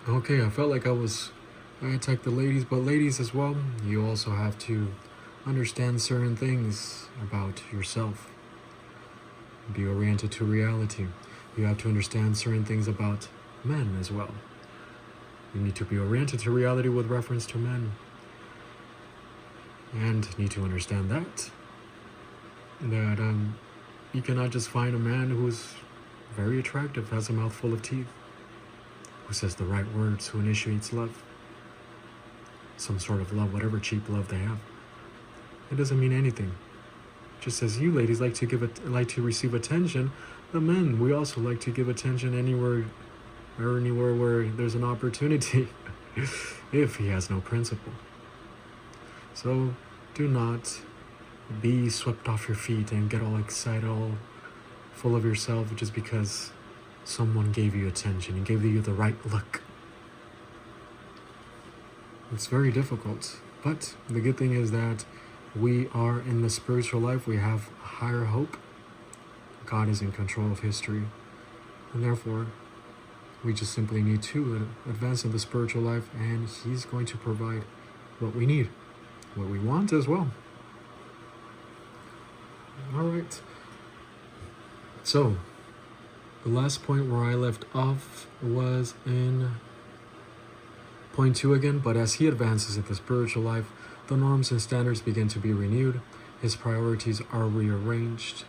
Okay, I felt like I attacked the ladies, but ladies as well, you also have to understand certain things about yourself. Be oriented to reality. You have to understand certain things about men as well. You need to be oriented to reality with reference to men. And need to understand that you cannot just find a man who's very attractive, has a mouth full of teeth, who says the right words, who initiates love, some sort of love, whatever cheap love they have. It doesn't mean anything. Just as you ladies like to receive attention, the men, we also like to give attention anywhere where there's an opportunity. If he has no principle. So do not be swept off your feet and get all excited, all full of yourself just because someone gave you attention and gave you the right look. It's very difficult, but the good thing is that we are in the spiritual life. We have higher hope. God is in control of history, and therefore we just simply need to advance in the spiritual life, and He's going to provide what we need, what we want as well. All right. So, the last point where I left off was in point 2 again, but as he advances in the spiritual life, the norms and standards begin to be renewed. His priorities are rearranged.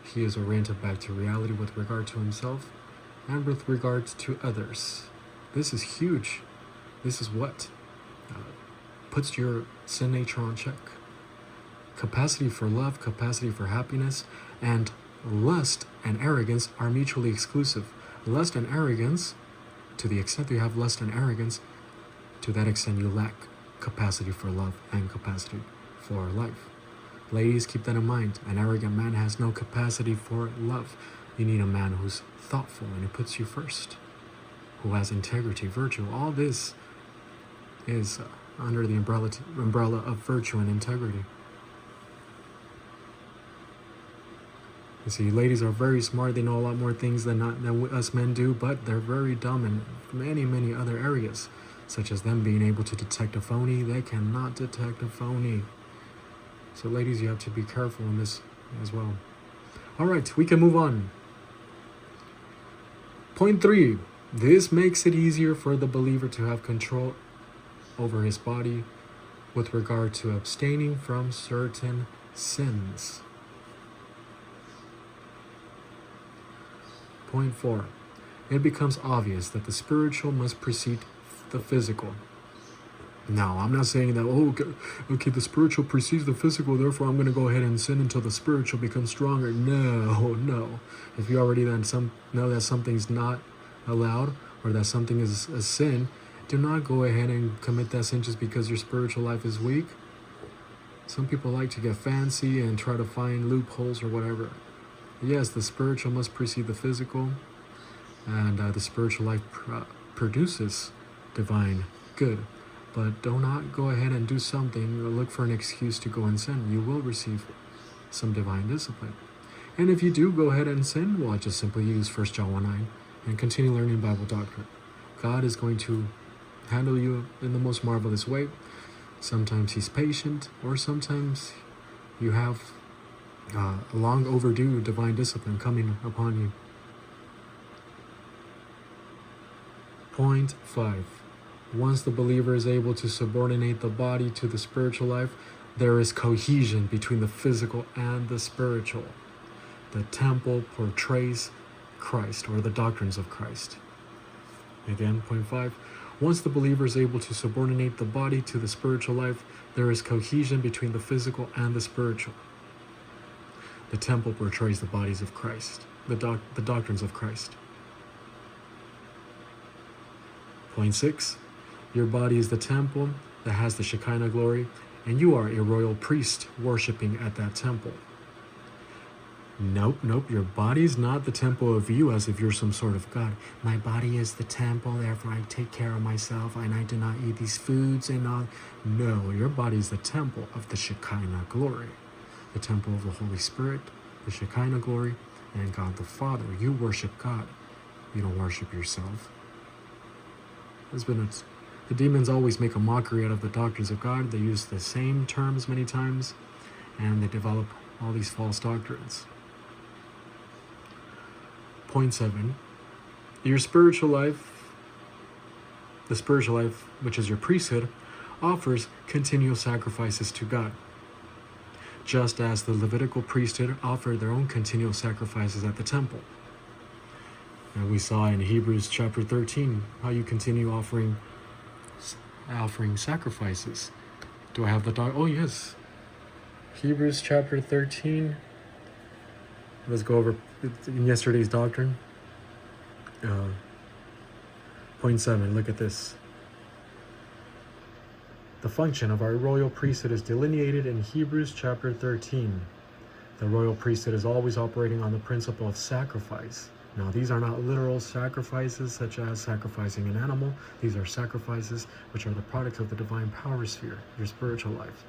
He is oriented back to reality with regard to himself and with regard to others. This is huge. This is what puts your sin nature on check. Capacity for love, capacity for happiness, and lust and arrogance are mutually exclusive. Lust and arrogance, to the extent that you have lust and arrogance, to that extent you lack capacity for love and capacity for life. Ladies, keep that in mind. An arrogant man has no capacity for love. You need a man who's thoughtful and who puts you first, who has integrity, virtue. All this is under the umbrella of virtue and integrity. You see, ladies are very smart. They know a lot more things than us men do, but they're very dumb in many other areas, such as them being able to detect a phony. They cannot detect a phony. So ladies, you have to be careful in this as well. All right, we can move on. Point 3. This makes it easier for the believer to have control over his body with regard to abstaining from certain sins. Point 4. It becomes obvious that the spiritual must precede the physical. Now, I'm not saying that, okay, the spiritual precedes the physical, therefore I'm going to go ahead and sin until the spiritual becomes stronger. No. If you already then know that something's not allowed or that something is a sin, do not go ahead and commit that sin just because your spiritual life is weak. Some people like to get fancy and try to find loopholes or whatever. Yes, the spiritual must precede the physical, and the spiritual life produces divine good. But do not go ahead and do something or look for an excuse to go and sin. You will receive some divine discipline. And if you do go ahead and sin, well, just simply use 1 John 1:9 and continue learning Bible doctrine. God is going to handle you in the most marvelous way. Sometimes He's patient, or sometimes you have a long overdue divine discipline coming upon you. Point 5. Once the believer is able to subordinate the body to the spiritual life, there is cohesion between the physical and the spiritual. The temple portrays Christ, or the doctrines of Christ. Again, point 5. Once the believer is able to subordinate the body to the spiritual life, there is cohesion between the physical and the spiritual. The temple portrays the bodies of Christ, the doctrines of Christ. Point 6. Your body is the temple that has the Shekinah glory, and you are a royal priest worshiping at that temple. Nope. Your body's not the temple of you as if you're some sort of God. My body is the temple, therefore I take care of myself and I do not eat these foods and all. No, your body is the temple of the Shekinah glory. The temple of the Holy Spirit, the Shekinah glory, and God the Father. You worship God. You don't worship yourself. The demons always make a mockery out of the doctrines of God. They use the same terms many times, and they develop all these false doctrines. Point 7. Your spiritual life, the spiritual life, which is your priesthood, offers continual sacrifices to God, just as the Levitical priesthood offered their own continual sacrifices at the temple. And we saw in Hebrews chapter 13 how you continue offering sacrifices. Do I have the dog? Oh, yes. Hebrews chapter 13. Let's go over in yesterday's doctrine. Point 7, look at this. The function of our royal priesthood is delineated in Hebrews chapter 13. The royal priesthood is always operating on the principle of sacrifice. Now, these are not literal sacrifices, such as sacrificing an animal. These are sacrifices which are the products of the divine power sphere, your spiritual life.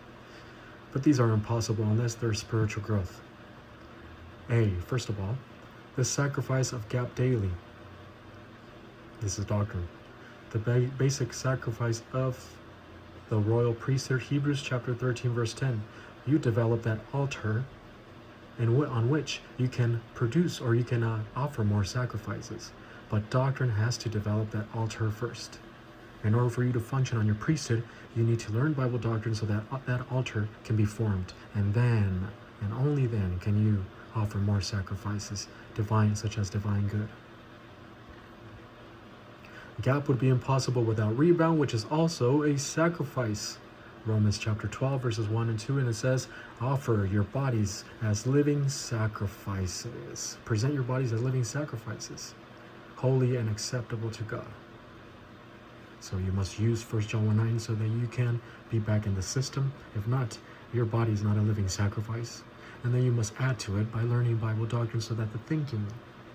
But these are impossible unless there's spiritual growth. First of all, the sacrifice of gap daily. This is doctrine. The basic sacrifice of the royal priesthood, Hebrews chapter 13, verse 10. You develop that altar on which you can produce or you can offer more sacrifices. But doctrine has to develop that altar first. In order for you to function on your priesthood, you need to learn Bible doctrine so that that altar can be formed. And then, and only then, can you offer more sacrifices, such as divine good. Gap would be impossible without rebound, which is also a sacrifice. Romans chapter 12, verses 1 and 2, and it says, offer your bodies as living sacrifices. Present your bodies as living sacrifices, holy and acceptable to God. So you must use 1 John 1:9 so that you can be back in the system. If not, your body is not a living sacrifice. And then you must add to it by learning Bible doctrine so that the thinking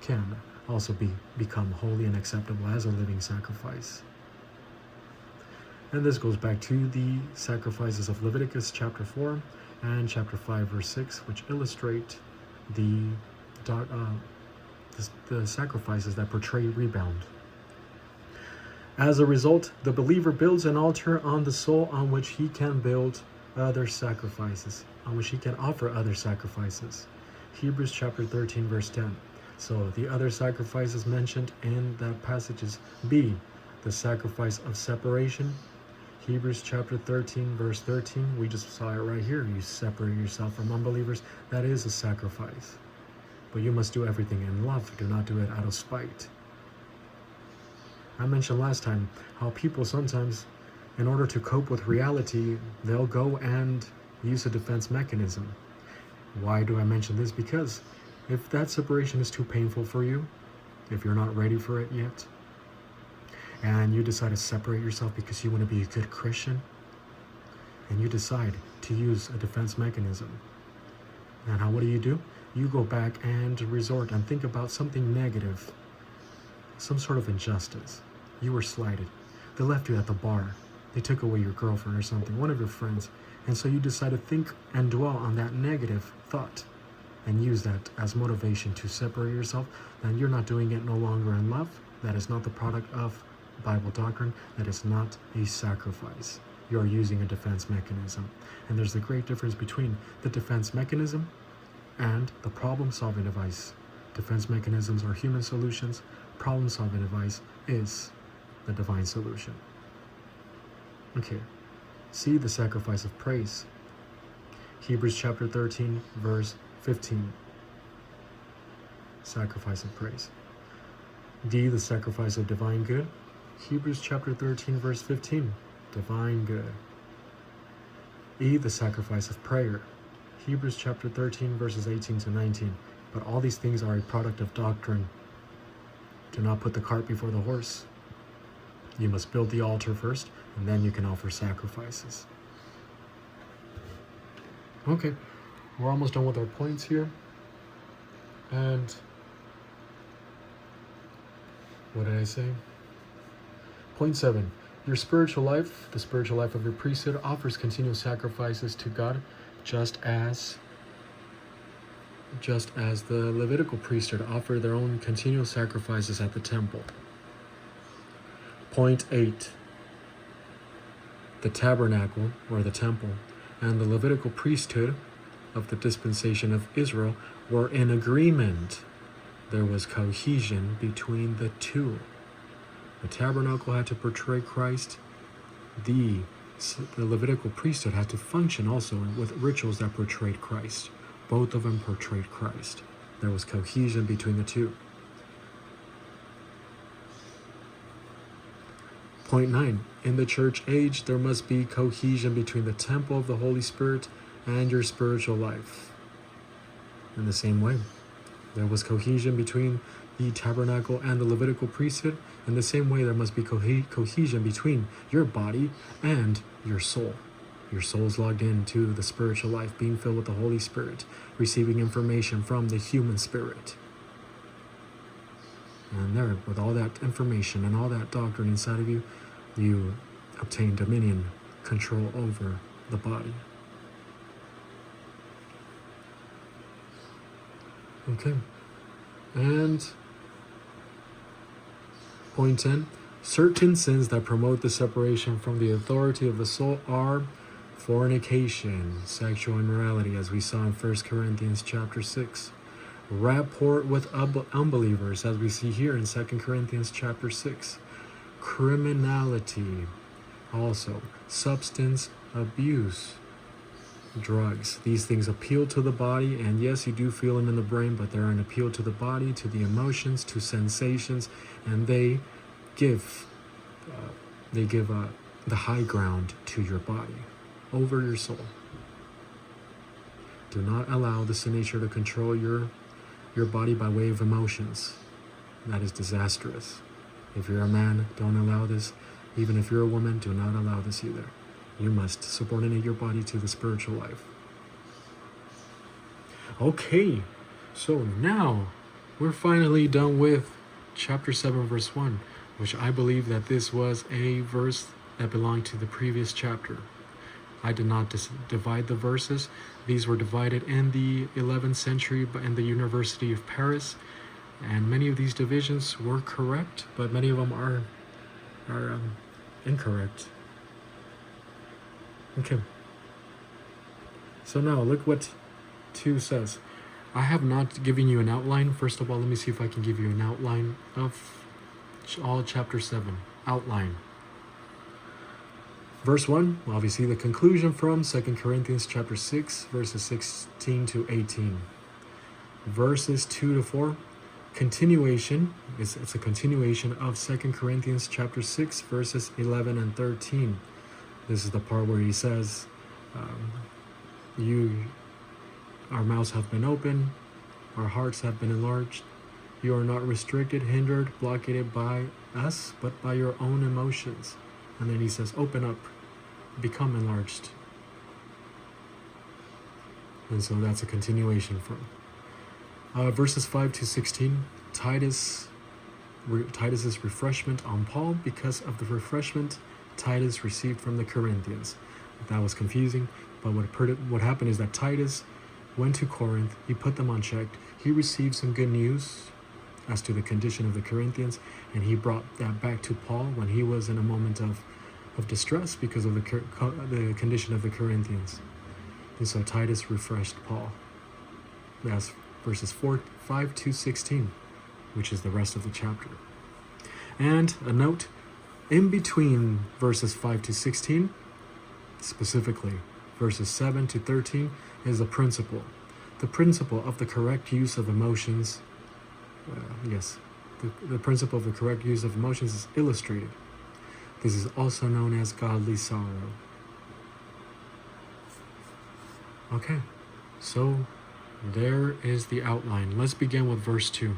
can also become holy and acceptable as a living sacrifice. And this goes back to the sacrifices of Leviticus chapter 4 and chapter 5 verse 6, which illustrate the sacrifices that portray rebound. As a result, the believer builds an altar on the soul on which he can build other sacrifices, on which he can offer other sacrifices. Hebrews chapter 13 verse 10. So the other sacrifices mentioned in that passage is B, the sacrifice of separation. Hebrews chapter 13 verse 13, we just saw it right here. You separate yourself from unbelievers. That is a sacrifice. But you must do everything in love. Do not do it out of spite. I mentioned last time how people sometimes, in order to cope with reality, they'll go and use a defense mechanism. Why do I mention this? Because if that separation is too painful for you, if you're not ready for it yet, and you decide to separate yourself because you want to be a good Christian, and you decide to use a defense mechanism, and what do? You go back and resort and think about something negative, some sort of injustice. You were slighted. They left you at the bar. They took away your girlfriend or something, one of your friends. And so you decide to think and dwell on that negative thought and use that as motivation to separate yourself. Then you're not doing it no longer in love. That is not the product of Bible doctrine. That is not a sacrifice. You are using a defense mechanism. And there's a great difference between the defense mechanism and the problem-solving device. Defense mechanisms are human solutions. Problem-solving device is the divine solution. Okay, see the sacrifice of praise. Hebrews chapter 13, verse 15. Sacrifice of praise. D, the sacrifice of divine good. Hebrews chapter 13, verse 15. Divine good. E, the sacrifice of prayer. Hebrews chapter 13, verses 18 to 19. But all these things are a product of doctrine. Do not put the cart before the horse. You must build the altar first, and then you can offer sacrifices. Okay, we're almost done with our points here. And what did I say? Point 7. Your spiritual life, the spiritual life of your priesthood, offers continual sacrifices to God, just as the Levitical priesthood offered their own continual sacrifices at the temple. Point 8. The tabernacle, or the temple, and the Levitical priesthood of the dispensation of Israel were in agreement. There was cohesion between the two. The tabernacle had to portray Christ. The Levitical priesthood had to function also with rituals that portrayed Christ. Both of them portrayed Christ. There was cohesion between the two. Point 9. In the church age, there must be cohesion between the temple of the Holy Spirit and your spiritual life. In the same way, there was cohesion between the tabernacle and the Levitical priesthood. In the same way, there must be cohesion between your body and your soul. Your soul's logged into the spiritual life, being filled with the Holy Spirit, receiving information from the human spirit. And there, with all that information and all that doctrine inside of you, you obtain dominion, control over the body. Okay. And point 10. Certain sins that promote the separation from the authority of the soul are fornication, sexual immorality, as we saw in 1 Corinthians chapter 6. Rapport with unbelievers, as we see here in 2 Corinthians chapter 6. Criminality, also. Substance abuse, drugs. These things appeal to the body, and yes, you do feel them in the brain, but they're an appeal to the body, to the emotions, to sensations, and they give the high ground to your body over your soul. Do not allow the sin nature to control your body by way of emotions. That is disastrous. If you're a man, don't allow this. Even if you're a woman, do not allow this either. You must subordinate your body to the spiritual life. Okay, so now we're finally done with chapter 7, verse 1, which I believe that this was a verse that belonged to the previous chapter. I did not divide the verses. These were divided in the 11th century in the University of Paris, and many of these divisions were correct, but many of them are incorrect. Okay. So now look what 2 says. I have not given you an outline. First of all, let me see if I can give you an outline of all chapter 7. Outline. Verse 1, obviously the conclusion from 2 Corinthians chapter 6, verses 16 to 18. Verses 2 to 4, continuation. It's a continuation of 2 Corinthians chapter 6, verses 11 and 13. This is the part where he says, our mouths have been opened, our hearts have been enlarged. You are not restricted, hindered, blockaded by us, but by your own emotions. And then he says, open up, become enlarged. And so that's a continuation from verses 5 to 16. Titus's refreshment on Paul because of the refreshment Titus received from the Corinthians. That was confusing, but what happened is that Titus went to Corinth, he put them on check, he received some good news as to the condition of the Corinthians, and he brought that back to Paul when he was in a moment of distress because of the condition of the Corinthians. And so Titus refreshed Paul. That's verses 5 to 16, which is the rest of the chapter. And a note, in between verses 5 to 16, specifically verses 7 to 13, is a principle. The principle of the correct use of emotions. The principle of the correct use of emotions is illustrated. This is also known as godly sorrow. Okay, so there is the outline. Let's begin with verse 2.